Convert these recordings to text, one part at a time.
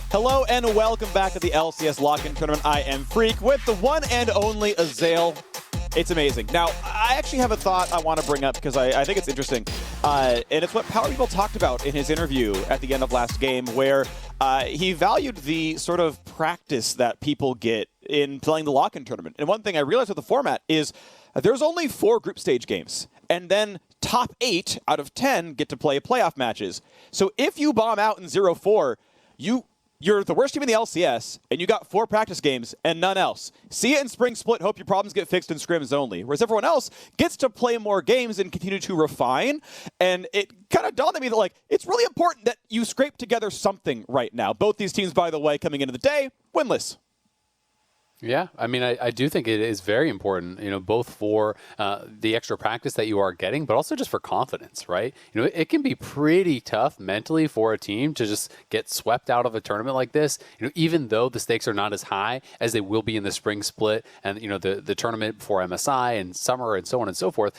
Hello and welcome back to the LCS Lock In tournament. I am Freak with the one and only Azael. It's amazing. Now, I actually have a thought I want to bring up because I think it's interesting. And it's what Power People talked about in his interview at the end of last game, where he valued the sort of practice that people get in playing the Lock In tournament. And one thing I realized with the format is there's only 4 group stage games. And then top 8 out of 10 get to play playoff matches. So if you bomb out in 0-4, you're the worst team in the LCS, and you got 4 practice games and none else. See it in Spring Split, hope your problems get fixed in scrims only. Whereas everyone else gets to play more games and continue to refine. And it kind of dawned on me that, like, it's really important that you scrape together something right now. Both these teams, by the way, coming into the day, winless. Yeah, I mean, I do think it is very important, both for the extra practice that you are getting, but also just for confidence, right? It can be pretty tough mentally for a team to just get swept out of a tournament like this, even though the stakes are not as high as they will be in the Spring Split and, the tournament before MSI and Summer and so on and so forth.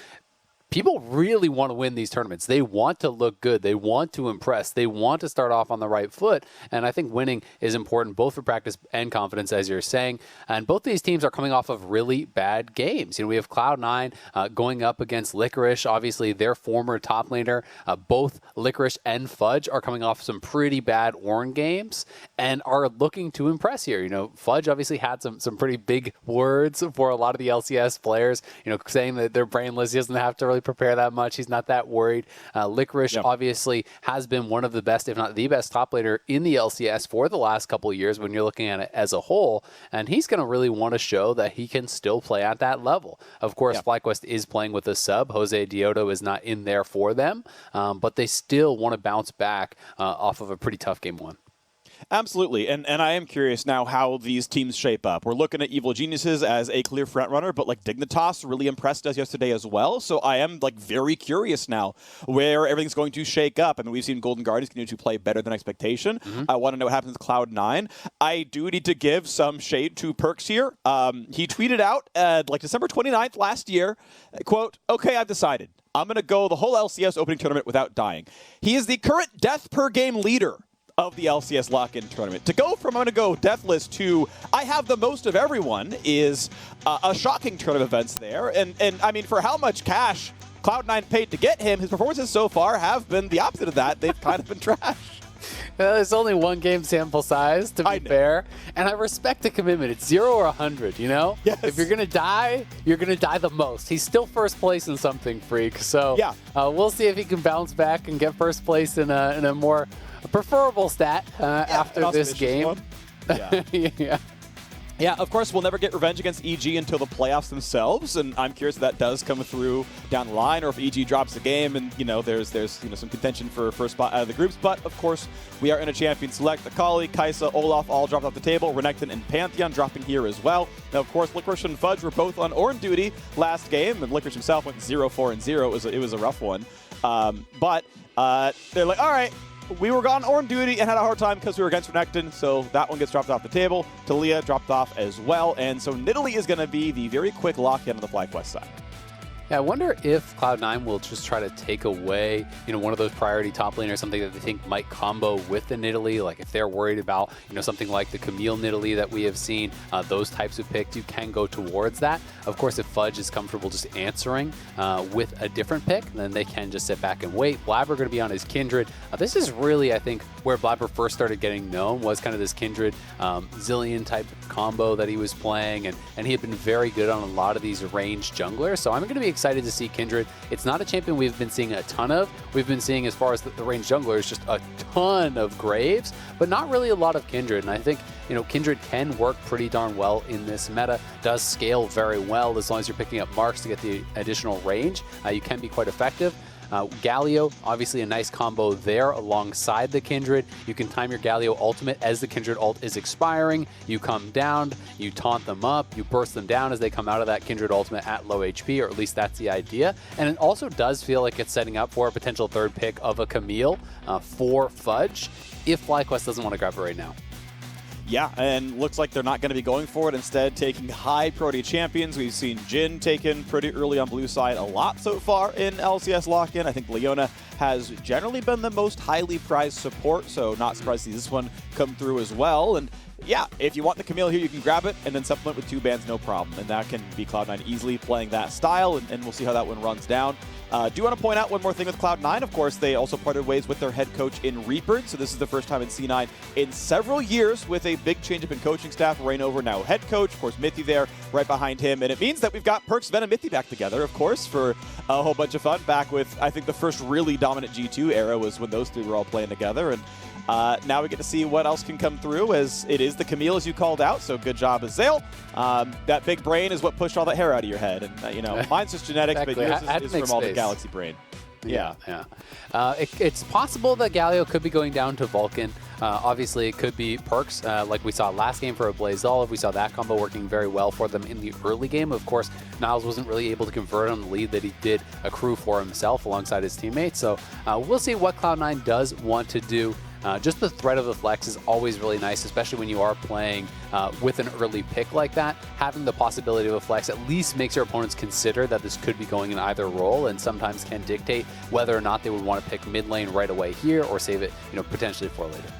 People really want to win these tournaments. They want to look good. They want to impress. They want to start off on the right foot. And I think winning is important both for practice and confidence, as you're saying. And both these teams are coming off of really bad games. We have Cloud9 going up against Licorice, obviously their former top laner. Both Licorice and Fudge are coming off some pretty bad Ornn games and are looking to impress here. Fudge obviously had some pretty big words for a lot of the LCS players, saying that they're brainless. He doesn't have to really prepare that much. He's not that worried. Licorice obviously has been one of the best, if not the best, top laner in the LCS for the last couple of years when you're looking at it as a whole. And he's going to really want to show that he can still play at that level. Of course, FlyQuest is playing with a sub. Jose Diodo is not in there for them, but they still want to bounce back off of a pretty tough game 1. Absolutely, and I am curious now how these teams shape up. We're looking at Evil Geniuses as a clear frontrunner, but Dignitas really impressed us yesterday as well. So I am very curious now where everything's going to shake up. I mean, we've seen Golden Guardians continue to play better than expectation. I want to know what happens with Cloud9. I do need to give some shade to Perkz here. He tweeted out December 29th last year, quote, "Okay, I've decided. I'm going to go the whole LCS opening tournament without dying." He is the current death per game leader of the LCS Lock In tournament. To go from I'm going to go deathless to I have the most of everyone is a shocking turn of events there. And I mean, for how much cash Cloud9 paid to get him, his performances so far have been the opposite of that. They've kind of been trash. There's only 1 game sample size, to be fair. And I respect the commitment. It's 0 or 100, Yes. If you're going to die, you're going to die the most. He's still first place in something, Freak. So yeah. We'll see if he can bounce back and get first place in a more preferable stat after this game. Yeah. Yeah, of course, we'll never get revenge against EG until the playoffs themselves, and I'm curious if that does come through down the line, or if EG drops the game and, there's some contention for first spot out of the groups. But, of course, we are in a champion select. Akali, Kai'Sa, Olaf all dropped off the table. Renekton and Pantheon dropping here as well. Now, of course, Licorice and Fudge were both on Ornn duty last game, and Licorice himself went 0-4-0. It was a rough one. But they're like, all right, we were on Ornn duty and had a hard time because we were against Renekton, so that one gets dropped off the table. Talia dropped off as well, and so Nidalee is going to be the very quick lock-in on the FlyQuest side. Yeah, I wonder if Cloud9 will just try to take away, one of those priority top laners, something that they think might combo with the Nidalee. Like if they're worried about, something like the Camille Nidalee that we have seen, those types of picks, you can go towards that. Of course, if Fudge is comfortable just answering with a different pick, then they can just sit back and wait. Blabber going to be on his Kindred. This is really, I think, where Blabber first started getting known, was kind of this Kindred Zillion type combo that he was playing, and he had been very good on a lot of these ranged junglers. So I'm going to be excited to see Kindred. It's not a champion we've been seeing a ton of. We've been seeing, as far as the ranged junglers, just a ton of Graves, but not really a lot of Kindred. And I think, Kindred can work pretty darn well in this meta, does scale very well as long as you're picking up marks to get the additional range. You can be quite effective. Galio, obviously a nice combo there alongside the Kindred. You can time your Galio ultimate as the Kindred ult is expiring. You come down, you taunt them up, you burst them down as they come out of that Kindred ultimate at low HP, or at least that's the idea. And it also does feel like it's setting up for a potential third pick of a Camille for Fudge, if FlyQuest doesn't want to grab it right now. Yeah, and looks like they're not going to be going for it, instead taking high priority champions. We've seen Jhin taken pretty early on blue side a lot so far in LCS Lock In. I think Leona has generally been the most highly prized support, so not surprised to see this one come through as well. And yeah, if you want the Camille here, you can grab it and then supplement with 2 bans, no problem. And that can be Cloud9 easily playing that style, and we'll see how that one runs down. Do want to point out one more thing with Cloud9. Of course, they also parted ways with their head coach in Reaper, so this is the first time in C9 in several years with a big change up in coaching staff. Rainover now head coach, of course, Mithy there right behind him, and it means that we've got Perkz, Ven, and Mithy back together, of course, for a whole bunch of fun. Back with, I think, the first really dominant G2 era was when those 3 were all playing together, and now we get to see what else can come through, as it is the Camille, as you called out, so good job, Azale. That big brain is what pushed all that hair out of your head, and you know, mine's just genetics, exactly. but yours is from all the Galaxy brain. Yeah. It's possible that Galio could be going down to Vulcan. Obviously, it could be Perkz, like we saw last game for a Blaze Olive. We saw that combo working very well for them in the early game. Of course, Niles wasn't really able to convert on the lead that he did accrue for himself alongside his teammates. So we'll see what Cloud9 does want to do. Just the threat of the flex is always really nice, especially when you are playing with an early pick like that. Having the possibility of a flex at least makes your opponents consider that this could be going in either role, and sometimes can dictate whether or not they would want to pick mid lane right away here or save it, potentially for later.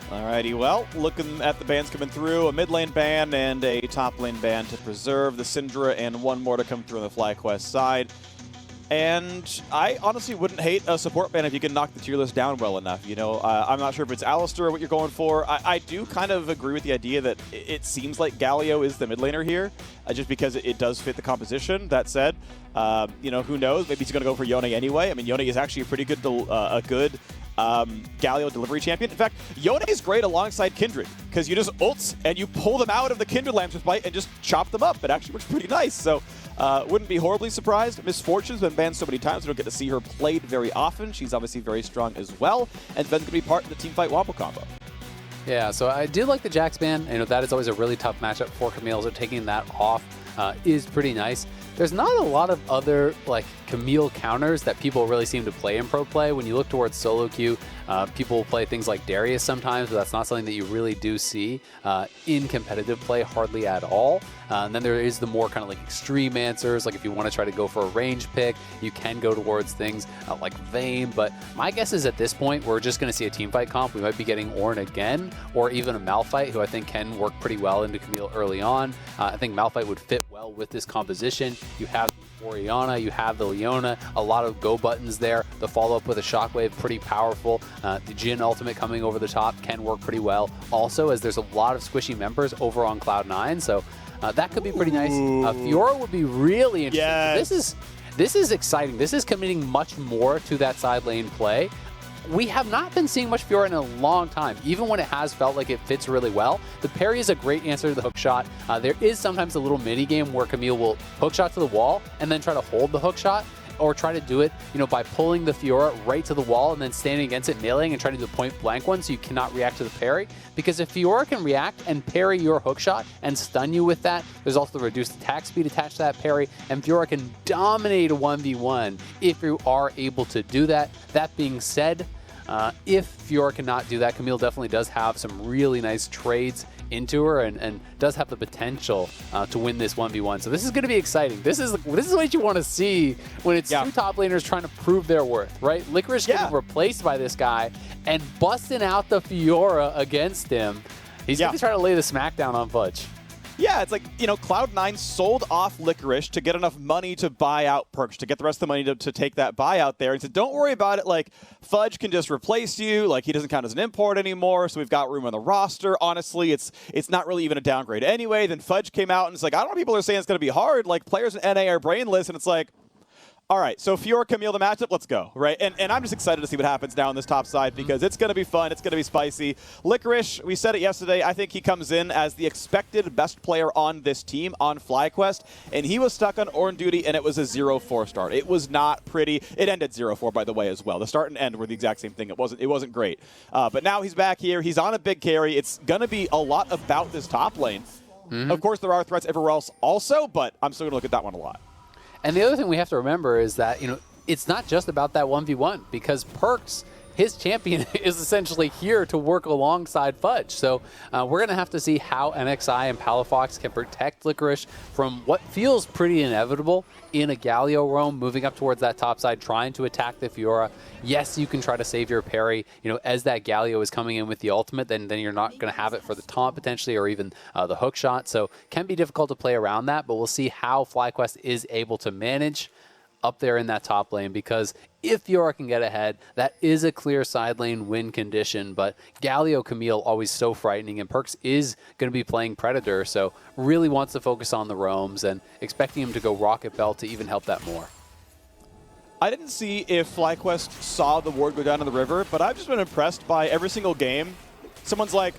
Alrighty, well, looking at the bans coming through, a mid lane ban and a top lane ban to preserve the Syndra, and one more to come through on the FlyQuest side. And I honestly wouldn't hate a support ban if you can knock the tier list down well enough. I'm not sure if it's Alistair or what you're going for. I do kind of agree with the idea that it seems like Galio is the mid laner here, just because it does fit the composition. That said, who knows? Maybe he's going to go for Yone anyway. I mean, Yone is actually a pretty good, Galio delivery champion. In fact, Yone is great alongside Kindred, because you just ults and you pull them out of the Kindred lamps with Bite and just chop them up. It actually works pretty nice. So wouldn't be horribly surprised. Misfortune's been banned so many times we don't get to see her played very often. She's obviously very strong as well, and Ven's going to be part of the teamfight Wombo combo. Yeah, so I do like the Jax ban. That is always a really tough matchup for Camille, so taking that off is pretty nice. There's not a lot of other Camille counters that people really seem to play in pro play. When you look towards solo queue, people play things like Darius sometimes, but that's not something that you really do see in competitive play hardly at all. And then there is the more kind of extreme answers, like if you want to try to go for a range pick, you can go towards things like Vayne. But my guess is at this point, we're just going to see a teamfight comp. We might be getting Ornn again, or even a Malphite, who I think can work pretty well into Camille early on. I think Malphite would fit well with this composition. You have Orianna, you have the Leona, a lot of go buttons there. The follow-up with a Shockwave, pretty powerful. The Jhin ultimate coming over the top can work pretty well. Also, as there's a lot of squishy members over on Cloud9, so that could be pretty nice. Fiora would be really interesting. Yes. So this is exciting. This is committing much more to that side lane play. We have not been seeing much Fiora in a long time, even when it has felt like it fits really well. The parry is a great answer to the hook shot. There is sometimes a little mini game where Camille will hook shot to the wall and then try to hold the hook shot, or try to do it, by pulling the Fiora right to the wall and then standing against it, meleeing, and trying to do the point blank one so you cannot react to the parry. Because if Fiora can react and parry your hook shot and stun you with that, there's also the reduced attack speed attached to that parry, and Fiora can dominate a 1v1 if you are able to do that. That being said, if Fiora cannot do that, Camille definitely does have some really nice trades into her, and does have the potential to win this 1v1. So this is going to be exciting. This is what you want to see when it's two top laners trying to prove their worth, right? Licorice getting replaced by this guy and busting out the Fiora against him. He's going to try to lay the smackdown on Fudge. Yeah, it's like, Cloud9 sold off Licorice to get enough money to buy out Perkz, to get the rest of the money to take that buyout there. And said, don't worry about it. Fudge can just replace you. He doesn't count as an import anymore, so we've got room on the roster. Honestly, it's not really even a downgrade anyway. Then Fudge came out and it's like, I don't know, people are saying it's going to be hard. Players in NA are brainless, and it's like, all right, so Fiora, Camille, the matchup, let's go, right? And I'm just excited to see what happens now on this top side, because it's going to be fun, it's going to be spicy. Licorice, we said it yesterday, I think he comes in as the expected best player on this team on FlyQuest, and he was stuck on Ornn duty, and it was a 0-4 start. It was not pretty. It ended 0-4, by the way, as well. The start and end were the exact same thing. It wasn't great. But now he's back here. He's on a big carry. It's going to be a lot about this top lane. Of course, there are threats everywhere else also, but I'm still going to look at that one a lot. And the other thing we have to remember is that, it's not just about that 1v1, because Perkz his champion is essentially here to work alongside Fudge. So we're going to have to see how NXI and Palafox can protect Licorice from what feels pretty inevitable in a Galio roam, moving up towards that top side, trying to attack the Fiora. Yes, you can try to save your parry, as that Galio is coming in with the ultimate, then you're not going to have it for the taunt potentially, or even the hook shot. So can be difficult to play around that, but we'll see how FlyQuest is able to manage up there in that top lane, because if Fiora can get ahead, that is a clear side lane win condition. But Galio Camille always so frightening, and Perkz is going to be playing Predator, so really wants to focus on the roams and expecting him to go Rocket Belt to even help that more. I didn't see if FlyQuest saw the ward go down in the river, but I've just been impressed by every single game. Someone's like,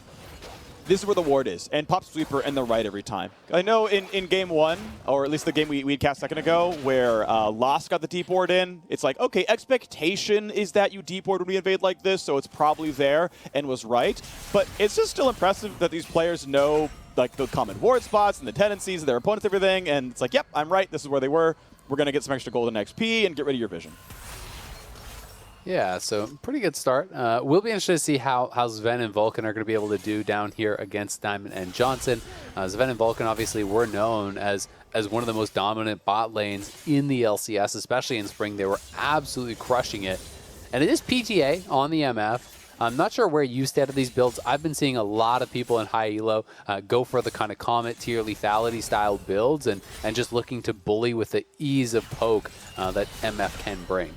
this is where the ward is, and pop sweeper in the right every time. I know in game one, or at least the game we cast a second ago, where Lost got the deep ward in, it's like, okay, expectation is that you deep ward when we invade like this, so it's probably there, and was right. But it's just still impressive that these players know like the common ward spots and the tendencies of their opponents, everything, and it's like, yep, I'm right, this is where they were. We're going to get some extra golden XP and get rid of your vision. Yeah, so pretty good start. We'll be interested to see how Zven and Vulcan are going to be able to do down here against Diamond and Johnson. Zven and Vulcan obviously were known as one of the most dominant bot lanes in the LCS, especially in spring. They were absolutely crushing it. And it is PTA on the MF. I'm not sure where you stand at these builds. I've been seeing a lot of people in high elo go for the kind of Comet tier lethality style builds and just looking to bully with the ease of poke that MF can bring.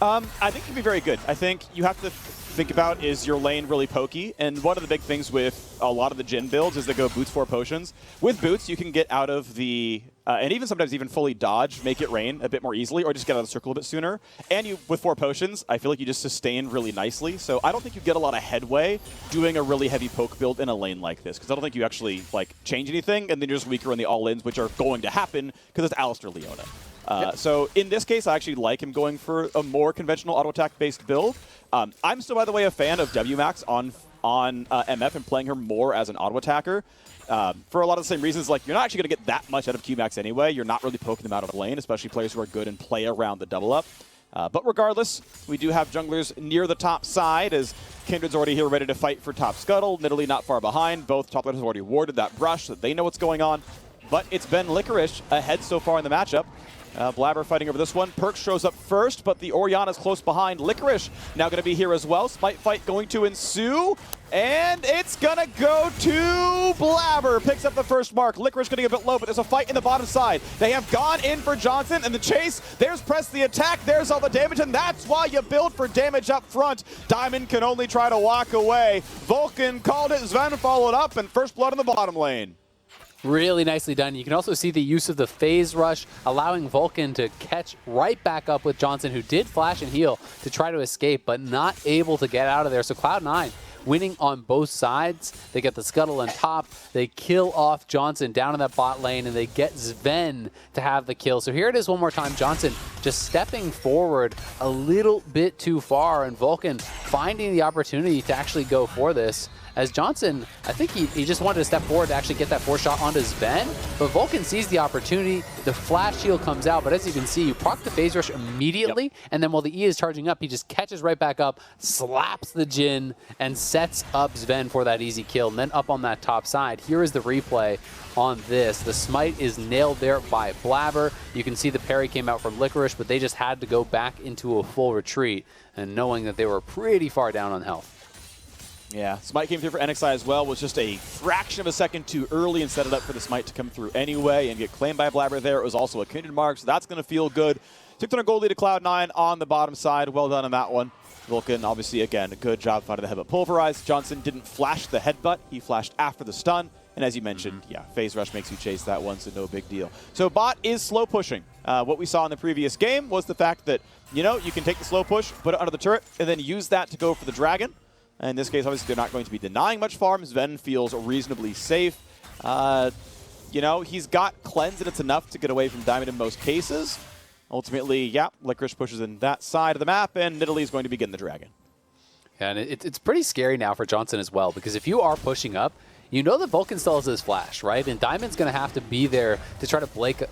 I think it can be very good. I think you have to think about, is your lane really pokey? And one of the big things with a lot of the Jhin builds is they go boots 4 potions. With boots, you can get out of the, and even sometimes even fully dodge, make it rain a bit more easily, or just get out of the circle a bit sooner. And you, with 4 potions, I feel like you just sustain really nicely. So I don't think you get a lot of headway doing a really heavy poke build in a lane like this, because I don't think you actually like change anything, and then you're just weaker in the all-ins, which are going to happen because it's Alistar Leona. So in this case, I actually like him going for a more conventional auto-attack-based build. I'm still, by the way, a fan of WMAX on MF and playing her more as an auto-attacker. For a lot of the same reasons, like you're not actually going to get that much out of QMAX anyway. You're not really poking them out of lane, especially players who are good and play around the double-up. But regardless, we do have junglers near the top side, as Kindred's already here ready to fight for top scuttle. Nidalee not far behind. Both top laners have already warded that brush, so they know what's going on. But it's been Licorice ahead so far in the matchup. Blabber fighting over this one. Perkz shows up first, but the Orianna's close behind. Licorice now going to be here as well. Smite fight going to ensue, and it's going to go to Blabber. Picks up the first mark. Licorice getting a bit low, but there's a fight in the bottom side. They have gone in for Johnson, and the chase. There's press the attack. There's all the damage, and that's why you build for damage up front. Diamond can only try to walk away. Vulcan called it. Zven followed up, and first blood in the bottom lane. Really nicely done. You can also see the use of the phase rush, allowing Vulcan to catch right back up with Johnson, who did flash and heal to try to escape, but not able to get out of there. So Cloud9 winning on both sides. They get the scuttle on top. They kill off Johnson down in that bot lane, and they get Zven to have the kill. So here it is one more time. Johnson just stepping forward a little bit too far, and Vulcan finding the opportunity to actually go for this. As Johnson, I think he just wanted to step forward to actually get that 4-shot onto Zven, but Vulcan sees the opportunity, the flash shield comes out, but as you can see, you proc the phase rush immediately, and then while the E is charging up, he just catches right back up, slaps the Jhin, and sets up Zven for that easy kill. And then up on that top side, here is the replay on this. The smite is nailed there by Blabber. You can see the parry came out from Licorice, but they just had to go back into a full retreat, and knowing that they were pretty far down on health. Yeah, Smite came through for NXI as well, was just a fraction of a second too early and set it up for the Smite to come through anyway and get claimed by Blabber there. It was also a Kindred mark, so that's going to feel good. Took on a gold lead to Cloud9 on the bottom side. Well done on that one. Vulcan, obviously, again, a good job finding the headbutt pulverized. Johnson didn't flash the headbutt. He flashed after the stun. And as you mentioned, yeah, phase rush makes you chase that one, so no big deal. So bot is slow pushing. What we saw in the previous game was the fact that, you can take the slow push, put it under the turret, and then use that to go for the dragon. In this case, obviously, they're not going to be denying much farm. Zven feels reasonably safe. He's got cleanse, and it's enough to get away from Diamond in most cases. Ultimately, yeah, Licorice pushes in that side of the map, and Nidalee is going to be getting the dragon. Yeah, and it's pretty scary now for Johnson as well, because if you are pushing up, you know that Vulcan still has his flash, right? And Diamond's going to have to be there to try to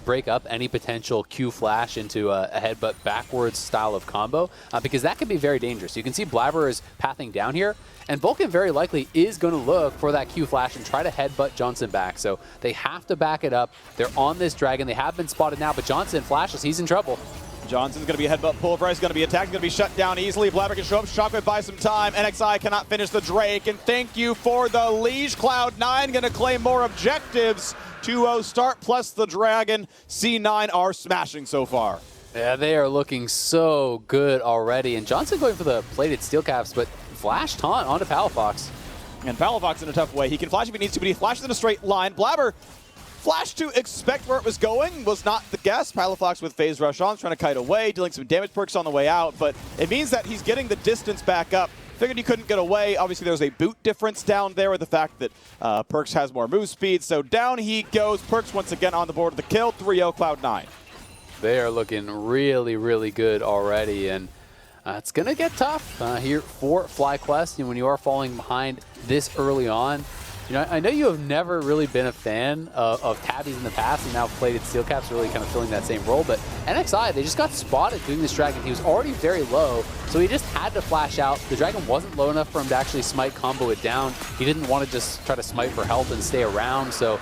break up any potential Q flash into a headbutt backwards style of combo, because that can be very dangerous. You can see Blabber is pathing down here, and Vulcan very likely is going to look for that Q flash and try to headbutt Johnson back. So they have to back it up. They're on this dragon. They have been spotted now, but Johnson flashes. He's in trouble. Johnson's going to be a headbutt pulverized, going to be attacked, going to be shut down easily. Blabber can show up, Shockwave buys some time. NXI cannot finish the Drake, and thank you for the leash. Cloud9 going to claim more objectives. 2-0 start plus the Dragon. C9 are smashing so far. Yeah, they are looking so good already. And Johnson going for the plated steel caps, but flash taunt onto Palafox. And Palafox in a tough way. He can flash if he needs to, but he flashes in a straight line. Blabber flash to expect where it was going was not the guess. Palafox with phase rush on, trying to kite away, dealing some damage perks on the way out, but it means that he's getting the distance back up. Figured he couldn't get away. Obviously, there's a boot difference down there with the fact that Perkz has more move speed. So down he goes. Perkz once again on the board with the kill. 3-0 Cloud9. They are looking really, really good already, and it's going to get tough here for FlyQuest. And when you are falling behind this early on, you know, I know you have never really been a fan of tabbies in the past, and now plated steel caps really kind of filling that same role. But NXI, they just got spotted doing this dragon. He was already very low, so he just had to flash out. The dragon wasn't low enough for him to actually smite combo it down. He didn't want to just try to smite for health and stay around, so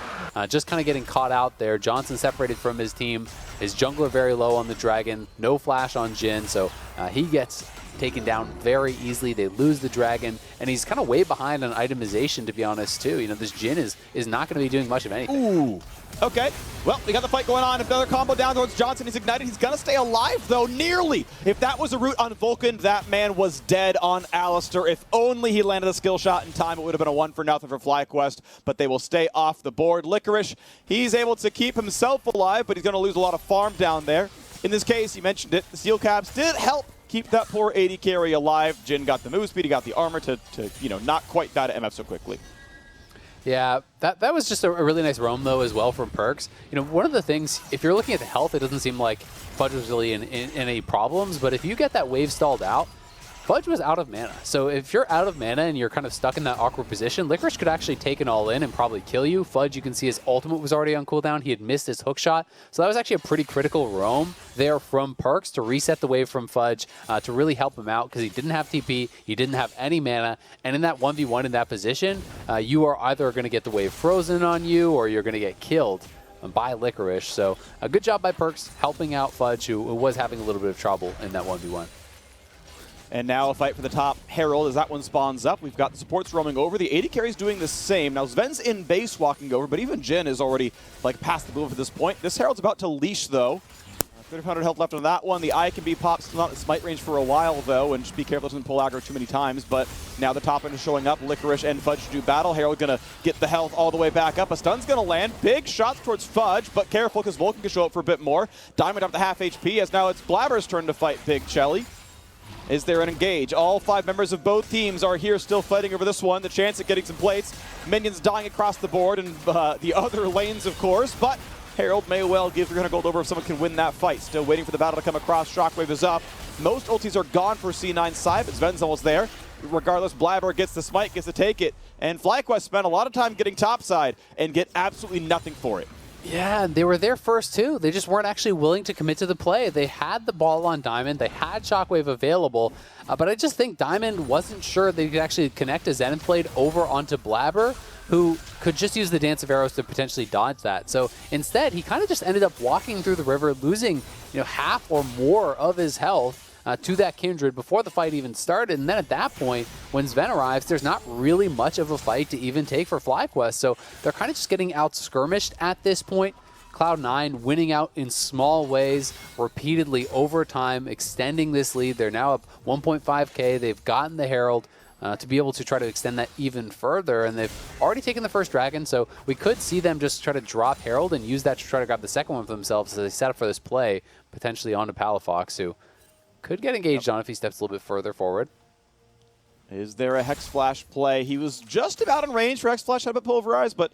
just kind of getting caught out there. Johnson separated from his team. His jungler very low on the dragon. No flash on Jhin, so he gets taken down very easily. They lose the dragon, and he's kind of way behind on itemization, to be honest, too. You know, this Jhin is not going to be doing much of anything. Ooh. Okay. Well, we got the fight going on. Another combo down towards Johnson. He's ignited. He's going to stay alive, though, nearly. If that was a root on Vulcan, that man was dead on Alistair. If only he landed a skill shot in time, it would have been a 1-0 for FlyQuest, but they will stay off the board. Licorice, he's able to keep himself alive, but he's going to lose a lot of farm down there. In this case, you mentioned it, the steel caps did help keep that poor AD carry alive. Jhin got the move speed, he got the armor to you know, not quite die to MF so quickly. Yeah, that was just a really nice roam, though, as well from Perkz. You know, one of the things, if you're looking at the health, it doesn't seem like Fudge was really in any problems, but if you get that wave stalled out, Fudge was out of mana. So if you're out of mana and you're kind of stuck in that awkward position, Licorice could actually take it all in and probably kill you. Fudge, you can see his ultimate was already on cooldown. He had missed his hook shot. So that was actually a pretty critical roam there from Perkz to reset the wave from Fudge, to really help him out, because he didn't have TP, he didn't have any mana, and in that 1v1 in that position, you are either going to get the wave frozen on you or you're going to get killed by Licorice. So a good job by Perkz helping out Fudge, who was having a little bit of trouble in that 1v1. And now a fight for the top Herald as that one spawns up. We've got the supports roaming over. The AD carry's doing the same. Now Sven's in base walking over, but even Jhin is already like past the move at this point. This Herald's about to leash though. 300 health left on that one. The eye can be popped, still not in smite range for a while though, and just be careful it doesn't pull aggro too many times. But now the top end is showing up. Licorice and Fudge do battle. Herald gonna get the health all the way back up. A stun's gonna land. Big shots towards Fudge, but careful because Vulcan can show up for a bit more. Diamond up to half HP as now it's Blabber's turn to fight Big Chelly. Is there an engage? All 5 members of both teams are here still fighting over this one. The chance at getting some plates. Minions dying across the board and the other lanes, of course. But Herald may well give 300 gold over if someone can win that fight. Still waiting for the battle to come across. Shockwave is up. Most ultis are gone for C9's side, but Sven's almost there. Regardless, Blabber gets the smite, gets to take it. And FlyQuest spent a lot of time getting topside and get absolutely nothing for it. Yeah, they were there first too. They just weren't actually willing to commit to the play. They had the ball on Diamond. They had Shockwave available. But I just think Diamond wasn't sure they could actually connect a Zenith Blade over onto Blabber, who could just use the Dance of Arrows to potentially dodge that. So instead, he kind of just ended up walking through the river, losing half or more of his health to that Kindred before the fight even started. And then at that point, when Sven arrives, there's not really much of a fight to even take for FlyQuest. So they're kind of just getting out-skirmished at this point. Cloud9 winning out in small ways, repeatedly over time, extending this lead. They're now up 1.5k. They've gotten the Herald to be able to try to extend that even further. And they've already taken the first dragon, so we could see them just try to drop Herald and use that to try to grab the second one for themselves as they set up for this play, potentially onto Palafox, who could get engaged on if he steps a little bit further forward. Is there a Hex Flash play? He was just about in range for Hex Flash, had a bit pulverized, but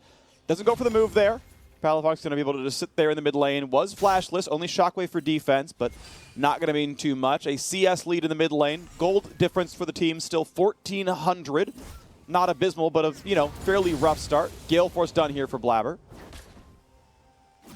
doesn't go for the move there. Palafox going to be able to just sit there in the mid lane. Was flashless, only Shockwave for defense, but not going to mean too much. A CS lead in the mid lane. Gold difference for the team, still 1,400. not abysmal, but a, you know, fairly rough start. Gale Force done here for Blabber.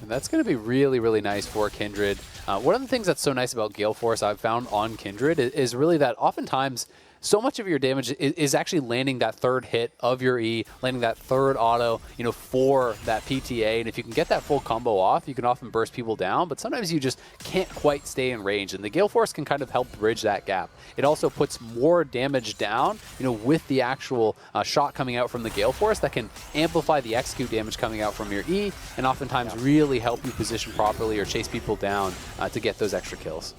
And that's going to be really, really nice for Kindred. One of the things that's so nice about Gale Force I've found on Kindred is really that oftentimes so much of your damage is actually landing that third hit of your E, landing that third auto, you know, for that PTA. And if you can get that full combo off, you can often burst people down, but sometimes you just can't quite stay in range. And the Gale Force can kind of help bridge that gap. It also puts more damage down, you know, with the actual shot coming out from the Gale Force that can amplify the execute damage coming out from your E, and oftentimes really help you position properly or chase people down to get those extra kills.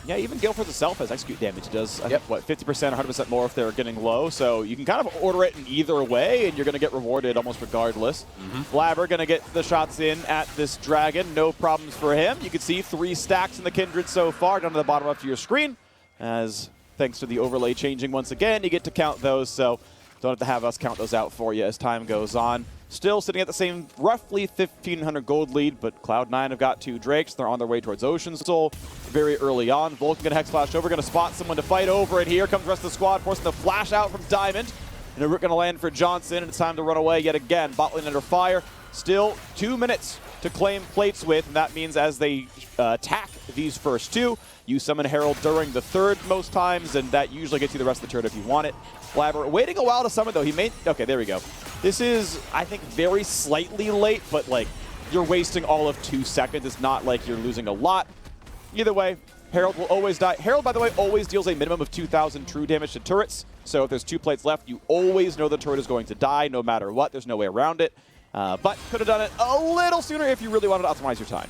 Yeah, even Gale Force itself has execute damage. It does, I think, what, 50%, 100% more if they're getting low. So you can kind of order it in either way, and you're going to get rewarded almost regardless. Blabber going to get the shots in at this Dragon. No problems for him. You can see 3 stacks in the Kindred so far down to the bottom of your screen. As thanks to the overlay changing once again, you get to count those. So don't have to have us count those out for you as time goes on. Still sitting at the same roughly 1,500 gold lead, but Cloud9 have got 2 Drakes. They're on their way towards Ocean Soul very early on. Vulcan going to Hex Flash over, going to spot someone to fight over it here. Comes the rest of the squad, forcing the flash out from Diamond. And a root going to land for Johnson, and it's time to run away yet again. Bot lane under fire. Still 2 minutes to claim plates with, and that means as they attack these first 2, you summon Herald during the 3rd most times, and that usually gets you the rest of the turn if you want it. Blabber waiting a while to summon, though. He made... Okay, there we go. This is, I think, very slightly late, but, like, you're wasting all of 2 seconds. It's not like you're losing a lot. Either way, Herald will always die. Herald, by the way, always deals a minimum of 2,000 true damage to turrets. So if there's 2 plates left, you always know the turret is going to die no matter what. There's no way around it. But could have done it a little sooner if you really wanted to optimize your time.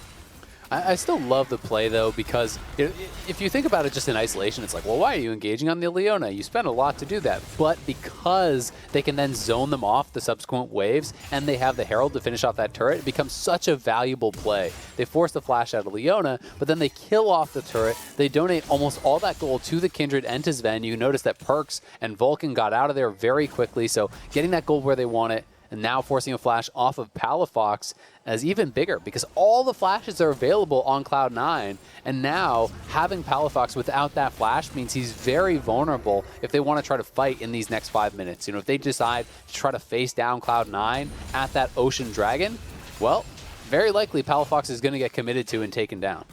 I still love the play, though, because if you think about it just in isolation, it's like, well, why are you engaging on the Leona? You spend a lot to do that. But because they can then zone them off the subsequent waves, and they have the Herald to finish off that turret, it becomes such a valuable play. They force the flash out of Leona, but then they kill off the turret. They donate almost all that gold to the Kindred and to Sven. You notice that Perkz and Vulcan got out of there very quickly, so getting that gold where they want it, and now forcing a flash off of Palafox is even bigger because all the flashes are available on Cloud9, and now having Palafox without that flash means he's very vulnerable if they want to try to fight in these next 5 minutes. You know, if they decide to try to face down Cloud9 at that Ocean Dragon, well, very likely Palafox is going to get committed to and taken down.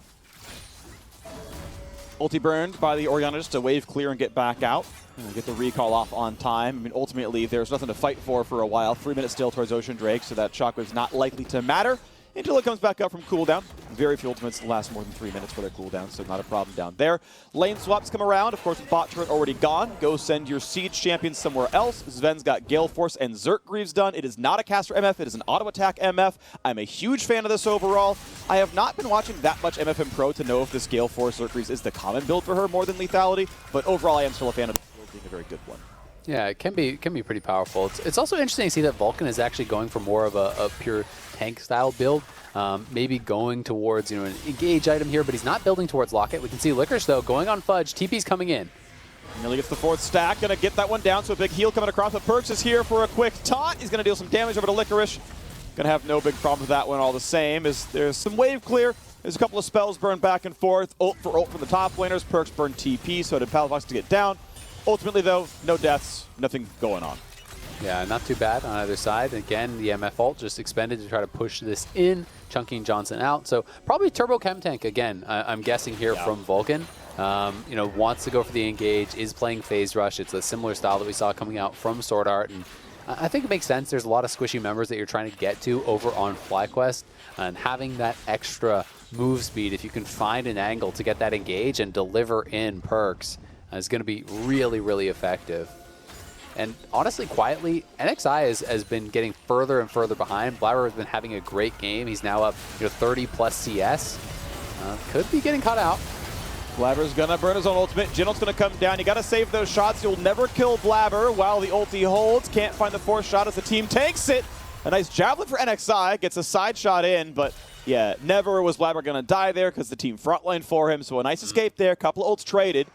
Ulti burned by the Orianna to wave clear and get back out. And get the recall off on time. I mean, ultimately, there's nothing to fight for a while. 3 minutes still towards Ocean Drake, so that shockwave's not likely to matter until it comes back up from cooldown. Very few ultimates last more than 3 minutes for their cooldown, so not a problem down there. Lane swaps come around. Of course, with bot turret already gone, go send your Siege champions somewhere else. Sven's got Gale Force and Zerkgreaves done. It is not a caster MF, it is an auto attack MF. I'm a huge fan of this overall. I have not been watching that much MFM Pro to know if this Gale Force Zerkgreaves is the common build for her more than lethality, but overall I am still a fan of this build being a very good one. Yeah, it can be pretty powerful. It's also interesting to see that Vulcan is actually going for more of a pure tank style build. Maybe going towards, you know, an engage item here, but he's not building towards Locket. We can see Licorice, though, going on Fudge. TP's coming in. Nearly gets the 4th stack. Going to get that one down, so a big heal coming across. But Perkz is here for a quick taunt. He's going to deal some damage over to Licorice. Going to have no big problem with that one all the same. There's some wave clear. There's a couple of spells burned back and forth. Ult for ult from the top laners. Perkz burned TP, so did Palafox to get down. Ultimately, though, no deaths, nothing going on. Yeah, not too bad on either side. Again, the MF ult just expended to try to push this in, chunking Johnson out. So probably Turbo Chem Tank again, I'm guessing here from Vulcan. You know, wants to go for the engage, is playing Phase Rush. It's a similar style that we saw coming out from Sword Art. And I think it makes sense. There's a lot of squishy members that you're trying to get to over on FlyQuest. And having that extra move speed, if you can find an angle to get that engage and deliver in Perkz, is going to be really, really effective. And honestly, quietly, NXI has been getting further and further behind. Blabber has been having a great game. He's now up, 30 plus CS. Could be getting cut out. Blabber's gonna burn his own ultimate. Jin'Ul's gonna come down. You gotta save those shots. You'll never kill Blabber while the ulti holds. Can't find the 4th shot as the team takes it. A nice javelin for NXI. Gets a side shot in, but yeah, never was Blabber gonna die there because the team frontline for him. So a nice escape there. Couple of ults traded.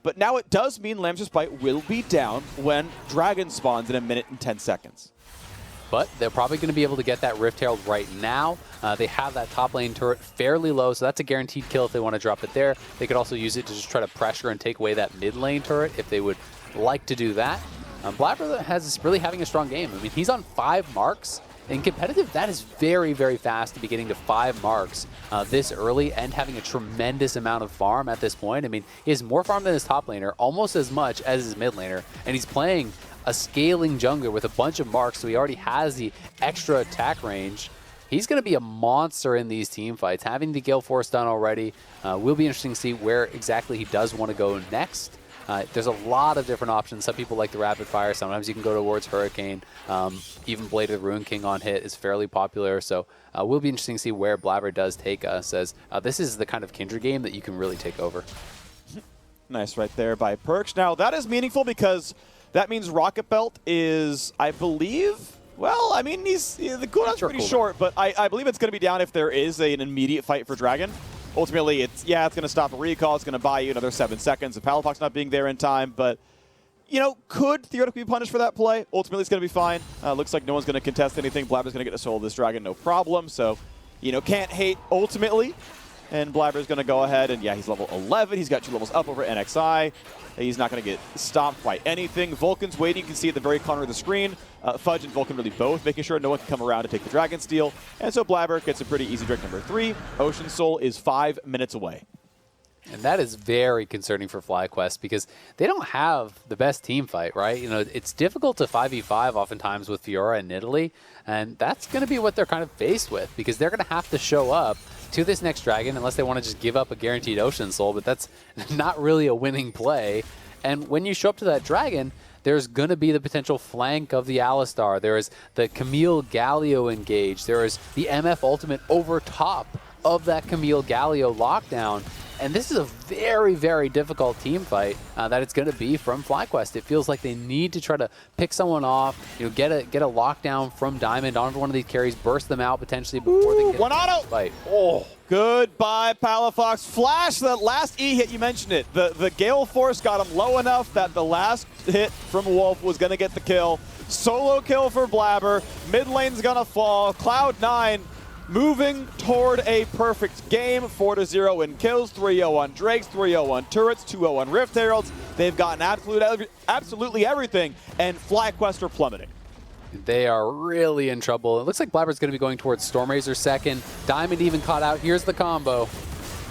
But now it does mean Lamb's Bite will be down when Dragon spawns in 1 minute and 10 seconds. But they're probably going to be able to get that Rift Herald right now. They have that top lane turret fairly low, so that's a guaranteed kill if they want to drop it there. They could also use it to just try to pressure and take away that mid lane turret if they would like to do that. Blabber is really having a strong game. I mean, he's on 5 marks. In competitive, that is very, very fast to be getting to 5 marks this early and having a tremendous amount of farm at this point. I mean, he has more farm than his top laner, almost as much as his mid laner, and he's playing a scaling jungler with a bunch of marks, so he already has the extra attack range. He's going to be a monster in these team fights. Having the Gale Force done already will be interesting to see where exactly he does want to go next. There's a lot of different options. Some people like the Rapid Fire. Sometimes you can go towards Hurricane. Even Blade of the Ruin King on hit is fairly popular. So will be interesting to see where Blabber does take us, as this is the kind of Kindred game that you can really take over. Nice right there by Perkz. Now, that is meaningful because that means Rocket Belt is, I believe... Well, I mean, the cooldown's pretty short, but I believe it's going to be down if there is an immediate fight for Dragon. Ultimately, it's going to stop a recall. It's going to buy you another 7 seconds of Palafox not being there in time, but, could theoretically be punished for that play. Ultimately, it's going to be fine. Looks like no one's going to contest anything. Blabber's going to get a soul of this Dragon, no problem. So, can't hate ultimately. And Blabber's going to go ahead and, yeah, he's level 11. He's got 2 levels up over NXI. He's not going to get stopped by anything. Vulcan's waiting. You can see at the very corner of the screen. Fudge and Vulcan really both making sure no one can come around to take the Dragon Steal. And so Blabber gets a pretty easy drink number 3. Ocean Soul is 5 minutes away. And that is very concerning for FlyQuest because they don't have the best team fight, right? It's difficult to 5v5 oftentimes with Fiora and Nidalee, and that's going to be what they're kind of faced with because they're going to have to show up to this next Dragon unless they want to just give up a guaranteed Ocean Soul, but that's not really a winning play. And when you show up to that Dragon, there's going to be the potential flank of the Alistar. There is the Camille Galio engage. There is the MF Ultimate over top of that Camille Galio lockdown. And this is a very, very difficult team fight that it's going to be from FlyQuest. It feels like they need to try to pick someone off, get a lockdown from Diamond onto one of these carries, burst them out potentially before they get one auto fight. Oh, goodbye, Palafox. Flash, the last E hit, you mentioned it. The Gale Force got him low enough that the last hit from Wolf was going to get the kill. Solo kill for Blabber. Mid lane's going to fall. Cloud9 moving toward a perfect game. 4-0 in kills, 3-0 on Drakes, 3-0 on turrets, 2-0 on Rift Heralds. They've gotten absolutely everything, and FlyQuest are plummeting. They are really in trouble. It looks like Blabber's going to be going towards Stormrazor second. Diamond even caught out. Here's the combo.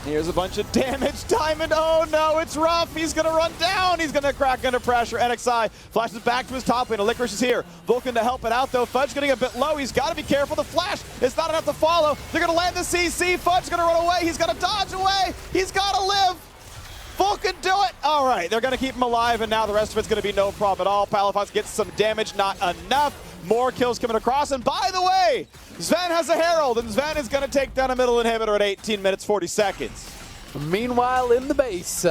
Here's a bunch of damage. Diamond, oh no, it's rough. He's going to run down. He's going to crack under pressure. NXI flashes back to his top lane. Licorice is here. Vulcan to help it out, though. Fudge getting a bit low. He's got to be careful. The flash is not enough to follow. They're going to land the CC. Fudge's going to run away. He's going to dodge away. He's got to live. Vulcan, do it. All right, they're going to keep him alive, and now the rest of it's going to be no problem at all. Palafox gets some damage, not enough. More kills coming across, and by the way, Sven has a Herald, and Sven is going to take down a middle inhibitor at 18 minutes, 40 seconds. Meanwhile, in the base,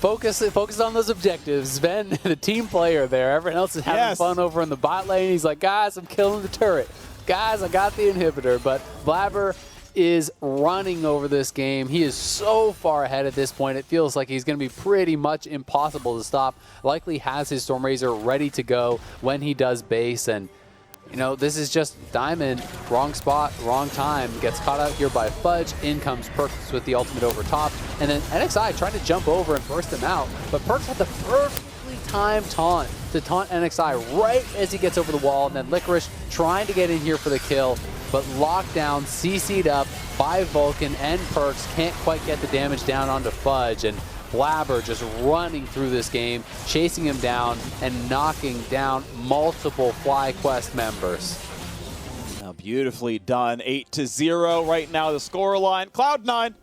focus on those objectives. Sven, the team player there, everyone else is having fun over in the bot lane. He's like, guys, I'm killing the turret. Guys, I got the inhibitor, but Blabber is running over this game. He is so far ahead at this point. It feels like he's going to be pretty much impossible to stop. Likely has his Stormrazor ready to go when he does base, and this is just Diamond, wrong spot, wrong time, gets caught out here by Fudge. In comes Perkz with the ultimate over top, and then NXI tried to jump over and burst him out, but Perkz had the perfectly timed taunt to taunt NXI right as he gets over the wall, and then Licorice trying to get in here for the kill, but lockdown, CC'd up by Vulcan, and Perkz can't quite get the damage down onto Fudge, and Blabber just running through this game, chasing him down and knocking down multiple FlyQuest members. Now beautifully done, 8-0 right now the scoreline. Cloud9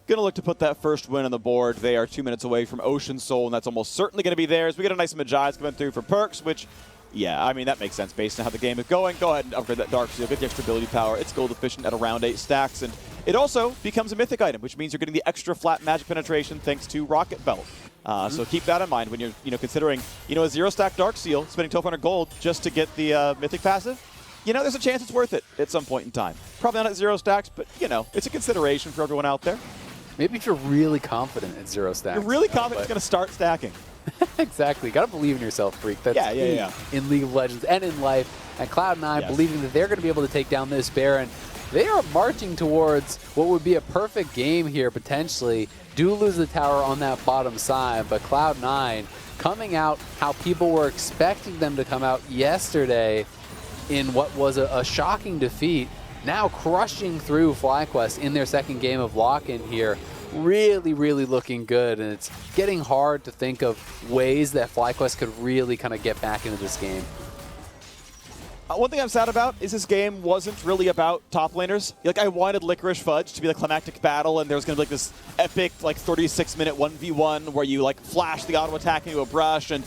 gonna look to put that first win on the board. They are 2 minutes away from Ocean Soul, and that's almost certainly gonna be theirs. We get a nice Magi's coming through for Perkz, which, yeah, I mean, that makes sense based on how the game is going. Go ahead and upgrade that Dark Seal, get the extra ability power. It's gold efficient at around 8 stacks, and it also becomes a mythic item, which means you're getting the extra flat magic penetration thanks to Rocket Belt. So keep that in mind when you're considering a 0-stack Dark Seal, spending 1,200 gold just to get the mythic passive. There's a chance it's worth it at some point in time. Probably not at 0 stacks, but it's a consideration for everyone out there. Maybe if you're really confident at 0 stacks. You're really confident it's going to start stacking. Exactly. Got to believe in yourself, Freak. That's yeah. In League of Legends and in life. And Cloud9 believing that they're going to be able to take down this Baron. They are marching towards what would be a perfect game here, potentially. Do lose the tower on that bottom side, but Cloud9 coming out how people were expecting them to come out yesterday in what was a shocking defeat, now crushing through FlyQuest in their second game of lock-in here. Really, really looking good, and it's getting hard to think of ways that FlyQuest could really kind of get back into this game. One thing I'm sad about is this game wasn't really about top laners. Like, I wanted Licorice Fudge to be the climactic battle, and there was going to be like this epic, like 36-minute 1v1 where you like flash the auto attack into a brush, and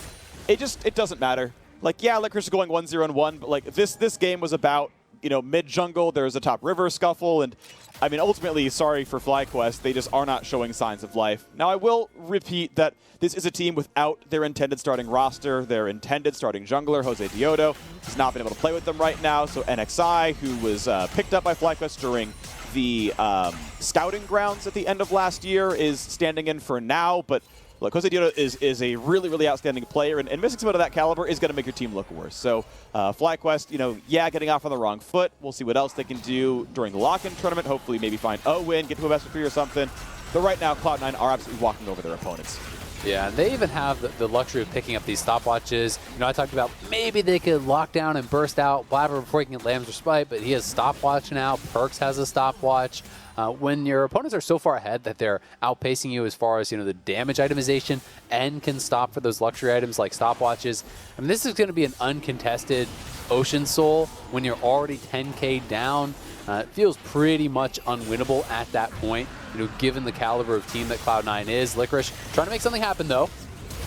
it doesn't matter. Like, yeah, Licorice is going 1-0-1, but like this game was about, you know, mid jungle. There was a top river scuffle, and I mean, ultimately, sorry for FlyQuest, they just are not showing signs of life. Now, I will repeat that this is a team without their intended starting roster, their intended starting jungler, Jose Diodo, has not been able to play with them right now. So NXI, who was picked up by FlyQuest during the scouting grounds at the end of last year, is standing in for now. But look, Jose Diodo is a really, really outstanding player, and missing someone of that caliber is going to make your team look worse. So FlyQuest, you know, yeah, getting off on the wrong foot. We'll see what else they can do during the lock-in tournament. Hopefully maybe find a win, get to a best of 3 or something. But right now, Cloud9 are absolutely walking over their opponents. Yeah, and they even have the luxury of picking up these stopwatches. You know, I talked about maybe they could lock down and burst out Blabber before he can get Lamb's Respite, but he has stopwatch now. Perkz has a stopwatch. When your opponents are so far ahead that they're outpacing you as far as, you know, the damage itemization and can stop for those luxury items like stopwatches, I mean, this is going to be an uncontested Ocean Soul when you're already 10k down. It feels pretty much unwinnable at that point, you know, given the caliber of team that Cloud9 is. Licorice trying to make something happen, though.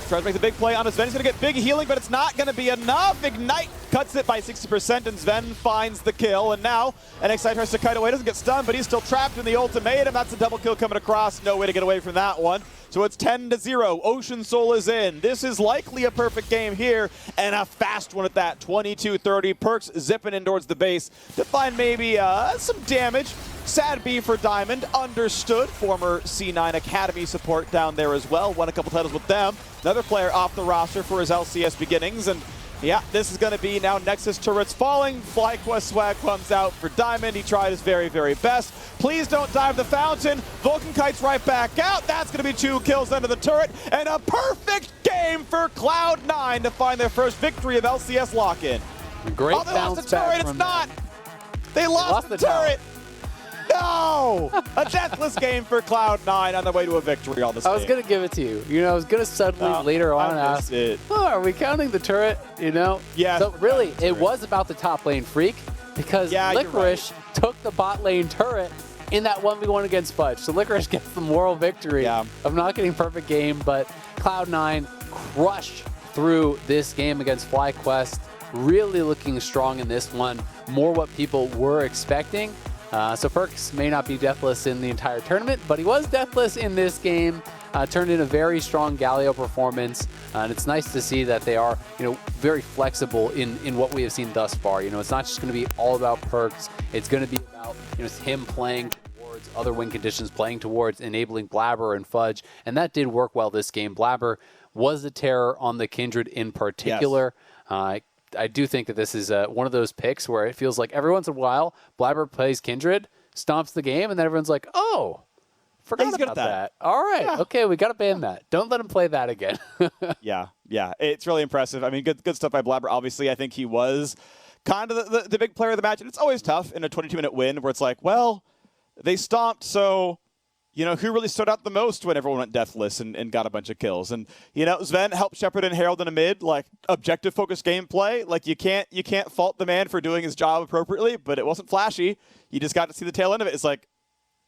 Tries to make the big play on Sven. He's going to get big healing, but it's not going to be enough. Ignite cuts it by 60%, and Sven finds the kill. And now NXI tries to kite away, doesn't get stunned, but he's still trapped in the ultimatum. That's a double kill coming across. No way to get away from that one. So it's 10-0. Ocean Soul is in. This is likely a perfect game here, and a fast one at that. 22-30. Perkz zipping in towards the base to find maybe some damage. Sad B for Diamond. Understood. Former C9 Academy support down there as well. Won a couple titles with them. Another player off the roster for his LCS beginnings. And yeah, this is going to be now Nexus turrets falling. FlyQuest swag comes out for Diamond. He tried his very, very best. Please don't dive the fountain. Vulcan kites right back out. That's going to be 2 kills under the turret. And a perfect game for Cloud9 to find their first victory of LCS Lock In. Great they lost the turret. It's not. They lost the turret. No! A deathless game for Cloud9 on their way to a victory on this I was going to give it to you. You know, I was going to suddenly later on ask, oh, are we counting the turret? You know? Yeah. So really, it was about the top lane Freak because Licorice took the bot lane turret in that 1v1 against Fudge. So Licorice gets the moral victory of not getting perfect game, but Cloud9 crushed through this game against FlyQuest. Really looking strong in this one. More what people were expecting. So Perkz may not be deathless in the entire tournament, but he was deathless in this game. Turned in a very strong Galio performance, and it's nice to see that they are, you know, very flexible in what we have seen thus far. You know, it's not just going to be all about Perkz. It's going to be about, you know, him playing towards other win conditions, playing towards enabling Blabber and Fudge, and that did work well this game. Blabber was the terror on the Kindred in particular. Yes. I do think that this is one of those picks where it feels like every once in a while, Blabber plays Kindred, stomps the game, and then everyone's like, oh, forgot about that. All right, okay, we got to ban that. Don't let him play that again. Yeah, it's really impressive. I mean, good stuff by Blabber. Obviously, I think he was kind of the big player of the match, and it's always tough in a 22-minute win where it's like, well, they stomped, so... You know, who really stood out the most when everyone went deathless and got a bunch of kills? And, you know, Sven helped Shepard and Herald in a mid, like, objective-focused gameplay. Like, you can't fault the man for doing his job appropriately, but it wasn't flashy. You just got to see the tail end of it. It's like,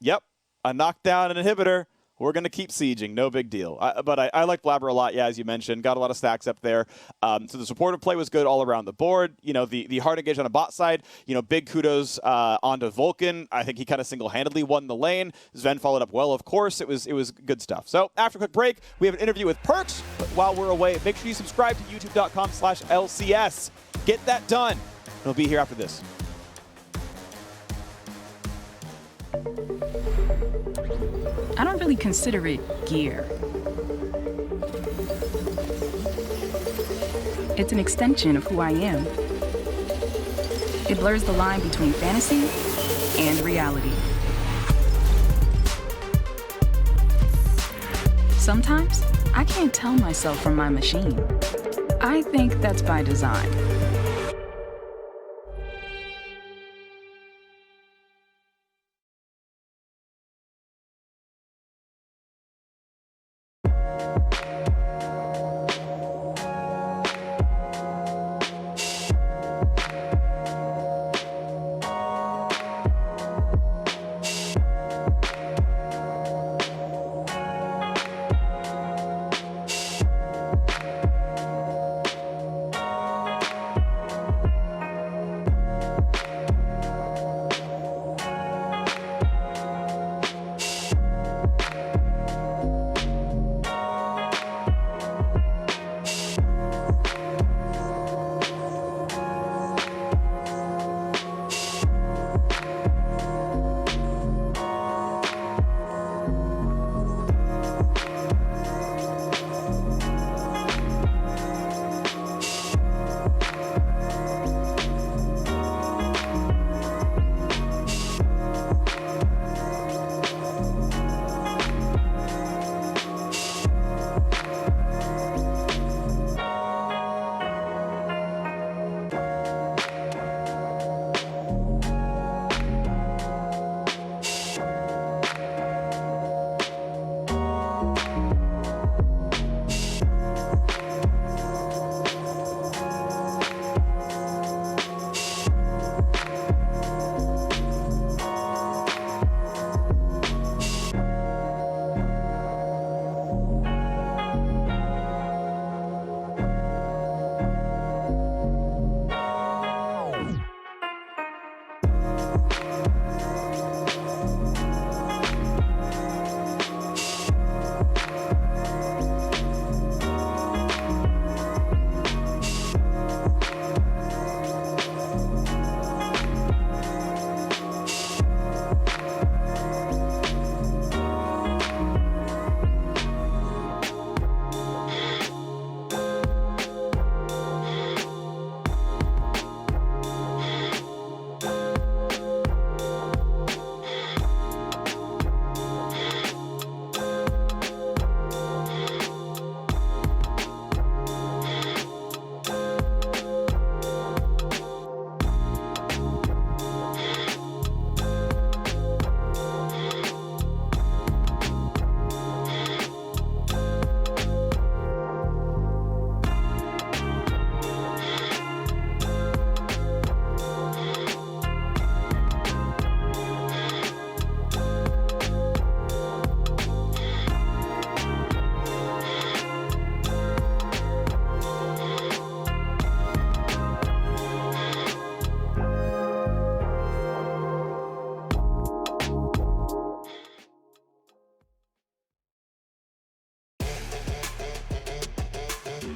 yep, a knockdown, an inhibitor. We're going to keep sieging. No big deal. But I like Blabber a lot, yeah, as you mentioned. Got a lot of stacks up there. So the supportive play was good all around the board. You know, the hard engage on a bot side, you know, big kudos onto Vulcan. I think he kind of single-handedly won the lane. Sven followed up well, of course. It was good stuff. So after a quick break, we have an interview with Perkz. But while we're away, make sure you subscribe to youtube.com/LCS. Get that done. We'll be here after this. I don't really consider it gear. It's an extension of who I am. It blurs the line between fantasy and reality. Sometimes, I can't tell myself from my machine. I think that's by design.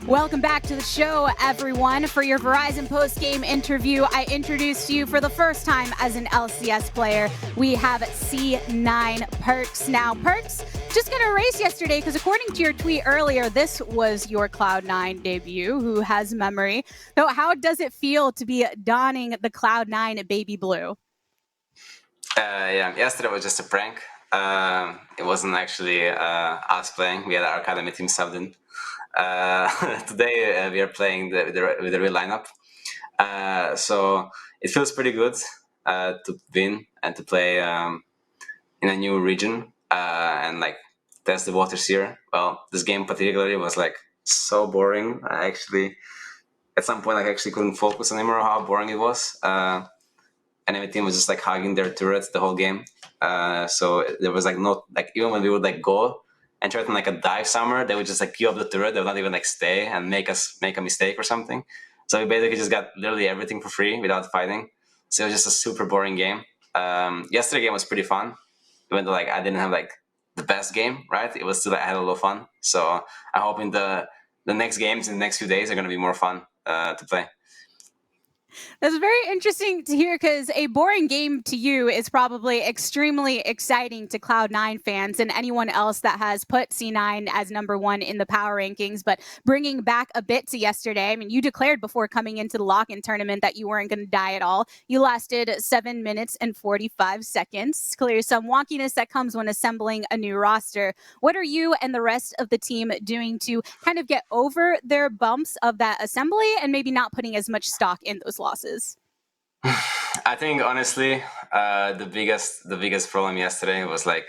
Welcome back to the show, everyone. For your Verizon post-game interview, I introduced you for the first time as an LCS player. We have C9 Perkz. Now, Perkz just got a race yesterday because according to your tweet earlier, this was your Cloud9 debut. Who has memory? So how does it feel to be donning the Cloud9 baby blue? Yeah, yesterday was just a prank. It wasn't actually us playing. We had our academy team subbed in. Today we are playing with the real lineup. So it feels pretty good to win and to play in a new region and like test the waters here. Well, this game particularly was like so boring. I actually, at some point, I actually couldn't focus anymore how boring it was. Enemy team was just like hugging their turrets the whole game. So there was like no, like even when we would like go and try to like a dive somewhere, they would just like queue up the turret. They would not even like stay and make us make a mistake or something. So we basically just got literally everything for free without fighting. So it was just a super boring game. Yesterday game was pretty fun. Even though like I didn't have like the best game, right? It was still like, I had a lot of fun. So I hope in the next games in the next few days are going to be more fun to play. That's very interesting to hear because a boring game to you is probably extremely exciting to Cloud9 fans and anyone else that has put C9 as #1 in the power rankings. But bringing back a bit to yesterday, I mean, you declared before coming into the lock-in tournament that you weren't going to die at all. You lasted 7 minutes and 45 seconds. Clearly some wonkiness that comes when assembling a new roster. What are you and the rest of the team doing to kind of get over their bumps of that assembly and maybe not putting as much stock in those losses? I think honestly, the biggest problem yesterday was like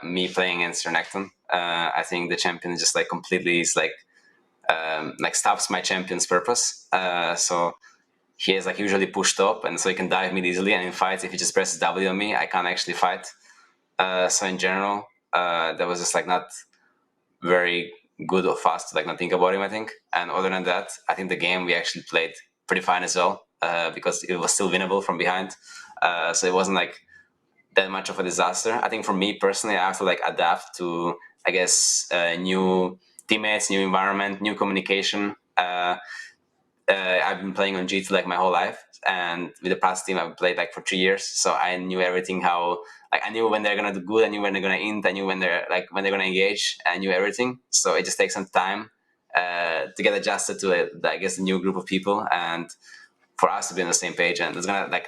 me playing against Renekton. I think the champion just like completely is like stops my champion's purpose. So he is like usually pushed up, and so he can dive me easily. And in fights, if he just presses W on me, I can't actually fight. So in general, that was just like not very good or fast to like not think about him, I think. And other than that, I think the game we actually played pretty fine as well. Because it was still winnable from behind. So it wasn't like that much of a disaster. I think for me personally, I have to like adapt to, I guess, new teammates, new environment, new communication. I've been playing on G2 like my whole life, and with the past team I've played like for 3 years, so I knew everything. How like I knew when they're gonna do good, I knew when they're gonna int, I knew when they're gonna engage, I knew everything. So it just takes some time to get adjusted to I guess the new group of people, and for us to be on the same page. And that's not gonna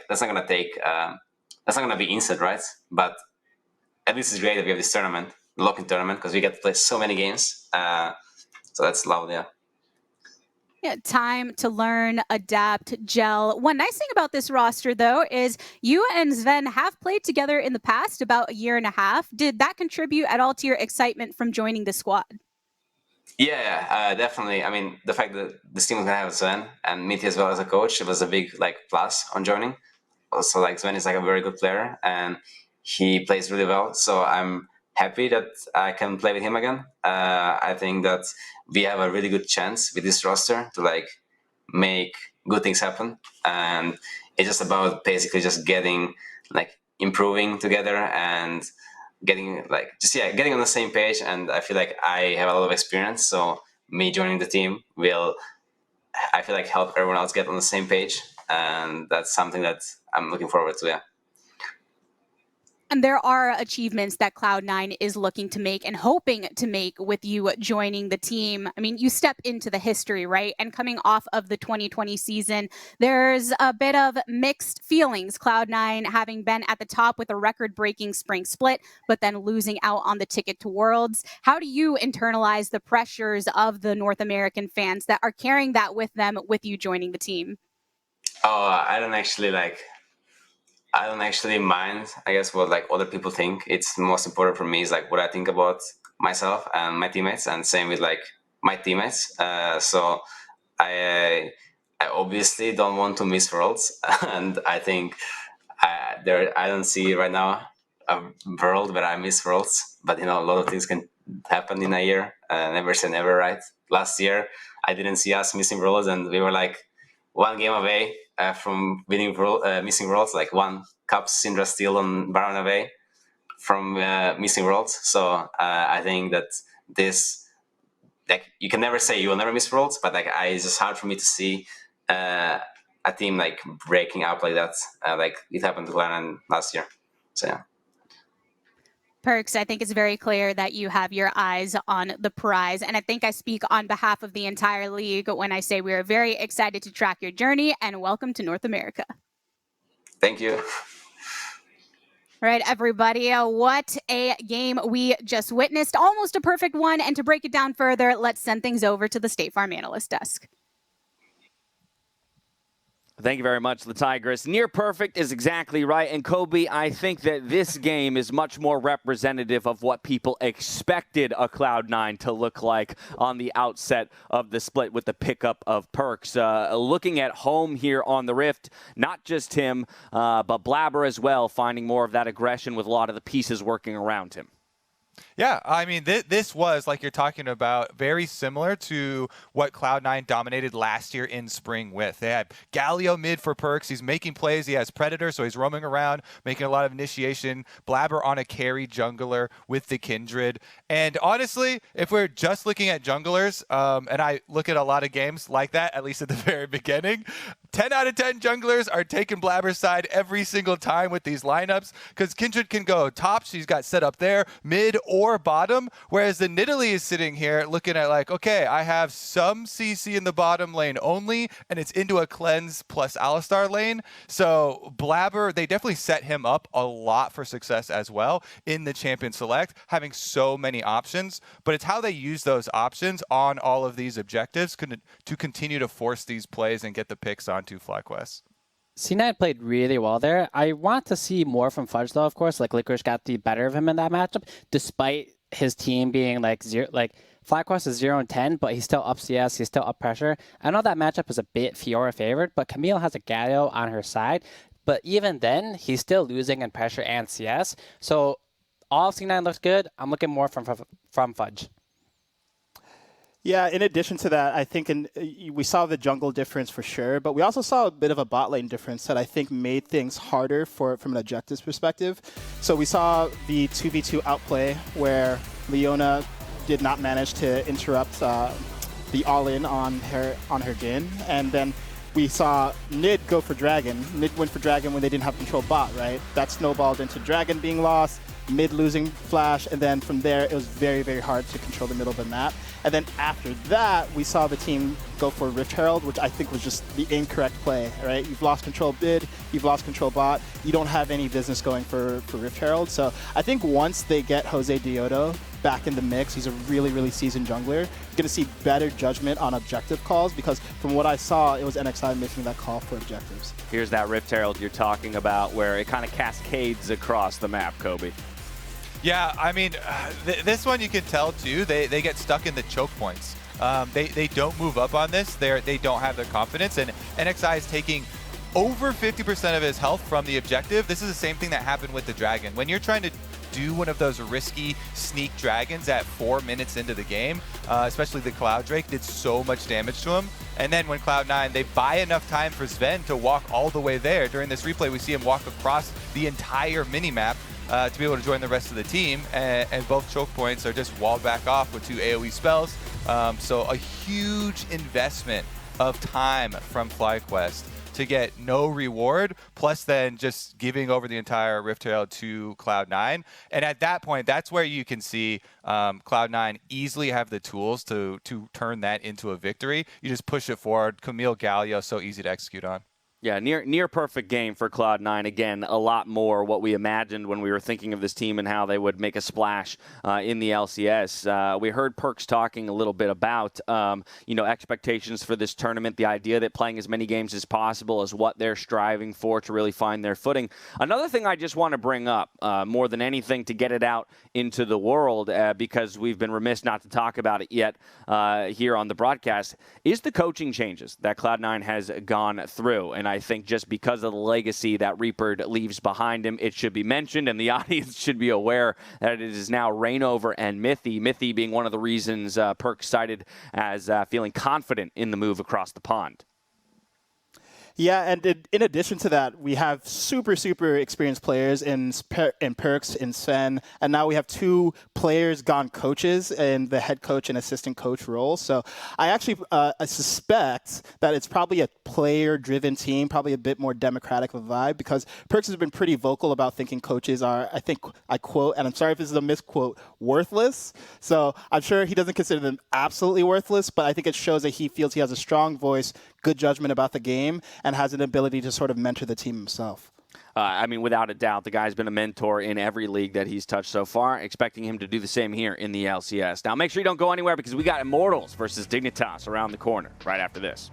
be instant, right? But at least it's great that we have this tournament, the lock-in tournament, because we get to play so many games. So that's lovely. Yeah, time to learn, adapt, gel. One nice thing about this roster, though, is you and Sven have played together in the past, about 1.5 years. Did that contribute at all to your excitement from joining the squad? Yeah, definitely. I mean, the fact that this team was gonna have Sven and Mitty as well as a coach, it was a big like plus on joining. Also, like Sven is like a very good player and he plays really well. So I'm happy that I can play with him again. I think that we have a really good chance with this roster to like make good things happen, and it's just about basically just getting like improving together and getting getting on the same page. And I feel like I have a lot of experience, so me joining the team will, I feel like, help everyone else get on the same page, and that's something that I'm looking forward to. Yeah. And there are achievements that Cloud9 is looking to make and hoping to make with you joining the team. I mean, you step into the history, right? And coming off of the 2020 season, there's a bit of mixed feelings. Cloud9 having been at the top with a record-breaking spring split, but then losing out on the ticket to Worlds. How do you internalize the pressures of the North American fans that are carrying that with them with you joining the team? Oh, I don't actually mind, I guess, what like other people think. It's most important for me is like what I think about myself and my teammates, and same with like my teammates. So I obviously don't want to miss Worlds, and I think I don't see right now a world where I miss Worlds. But you know, a lot of things can happen in a year. Never say never, right? Last year I didn't see us missing Worlds, and we were like one game away from winning missing Worlds, like one cup Syndra steal on Baron away from missing Worlds. So I think that this, like, you can never say you will never miss Worlds, but like it's just hard for me to see a team like breaking up like that, like it happened to Cloud9 last year. So yeah. Perkz, I think it's very clear that you have your eyes on the prize. And I think I speak on behalf of the entire league when I say we are very excited to track your journey, and welcome to North America. Thank you. All right, everybody, what a game we just witnessed. Almost a perfect one. And to break it down further, let's send things over to the State Farm Analyst desk. Thank you very much, the Tigress. Near perfect is exactly right. And Kobe, I think that this game is much more representative of what people expected a Cloud9 to look like on the outset of the split with the pickup of Perkz. Looking at home here on the Rift, not just him, but Blabber as well, finding more of that aggression with a lot of the pieces working around him. Yeah, I mean, this was, like you're talking about, very similar to what Cloud9 dominated last year in spring with. They had Galio mid for Perkz. He's making plays. He has Predator, so he's roaming around, making a lot of initiation. Blabber on a carry jungler with the Kindred. And honestly, if we're just looking at junglers, and I look at a lot of games like that, at least at the very beginning, 10 out of 10 junglers are taking Blabber's side every single time with these lineups, because Kindred can go top, she's got set up there, mid or bottom, whereas the Nidalee is sitting here looking at like, okay, I have some CC in the bottom lane only, and it's into a cleanse plus Alistar lane. So Blabber, they definitely set him up a lot for success as well in the champion select, having so many options, but it's how they use those options on all of these objectives to continue to force these plays and get the picks onto FlyQuest. C9 played really well there. I want to see more from Fudge, though, of course. Like, Licorice got the better of him in that matchup, despite his team being like zero. Like, FlyQuest is 0-10, but he's still up CS, he's still up pressure. I know that matchup is a bit Fiora favored, but Camille has a Galio on her side. But even then, he's still losing in pressure and CS. So all of C9 looks good. I'm looking more from Fudge. Yeah, in addition to that, I think we saw the jungle difference for sure, but we also saw a bit of a bot lane difference that I think made things harder from an objectives perspective. So we saw the 2v2 outplay where Leona did not manage to interrupt the all-in on her Jhin, and then we saw Nid go for Dragon. Nid went for Dragon when they didn't have control bot, right? That snowballed into Dragon being lost, mid losing flash, and then from there it was very, very hard to control the middle of the map. And then after that, we saw the team go for Rift Herald, which I think was just the incorrect play, right? You've lost control bid, you've lost control bot, you don't have any business going for Rift Herald. So I think once they get Jose Diodo back in the mix, he's a really, really seasoned jungler, you're going to see better judgment on objective calls, because from what I saw, it was NXI making that call for objectives. Here's that Rift Herald you're talking about where it kind of cascades across the map, Kobe. Yeah, I mean, this one you can tell too, they get stuck in the choke points. They don't move up on this, they don't have their confidence, and NXI is taking over 50% of his health from the objective. This is the same thing that happened with the Dragon. When you're trying to do one of those risky sneak dragons at 4 minutes into the game, especially the Cloud Drake did so much damage to him. And then when Cloud9, they buy enough time for Sven to walk all the way there. During this replay, we see him walk across the entire minimap to be able to join the rest of the team, and both choke points are just walled back off with 2 AoE spells. So a huge investment of time from FlyQuest to get no reward, plus then just giving over the entire Rift Herald to Cloud9. And at that point, that's where you can see Cloud9 easily have the tools to turn that into a victory. You just push it forward. Camille Galio, so easy to execute on. Yeah, near perfect game for Cloud9. Again, a lot more what we imagined when we were thinking of this team and how they would make a splash in the LCS. We heard Perkz talking a little bit about expectations for this tournament, the idea that playing as many games as possible is what they're striving for to really find their footing. Another thing I just want to bring up, more than anything, to get it out into the world, because we've been remiss not to talk about it yet here on the broadcast, is the coaching changes that Cloud9 has gone through. And I think just because of the legacy that Reaper leaves behind him, it should be mentioned, and the audience should be aware that it is now Reignover and Mithy. Mithy being one of the reasons Perkz cited as feeling confident in the move across the pond. Yeah, and in addition to that, we have super experienced players in Perkz, in Sven, and now we have 2 players gone coaches in the head coach and assistant coach roles. So I actually I suspect that it's probably a player-driven team, probably a bit more democratic of a vibe, because Perkz has been pretty vocal about thinking coaches are, I think, I quote, and I'm sorry if this is a misquote, worthless. So I'm sure he doesn't consider them absolutely worthless, but I think it shows that he feels he has a strong voice, good judgment about the game, and has an ability to sort of mentor the team himself. Without a doubt, the guy's been a mentor in every league that he's touched so far, expecting him to do the same here in the LCS. Now, make sure you don't go anywhere, because we got Immortals versus Dignitas around the corner right after this.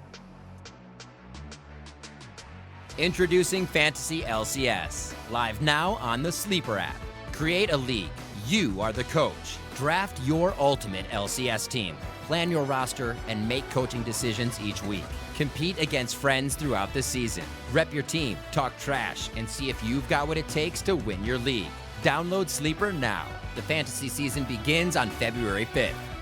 Introducing Fantasy LCS, live now on the Sleeper app. Create a league. You are the coach. Draft your ultimate LCS team. Plan your roster and make coaching decisions each week. Compete against friends throughout the season. Rep your team, talk trash, and see if you've got what it takes to win your league. Download Sleeper now. The fantasy season begins on February 5th.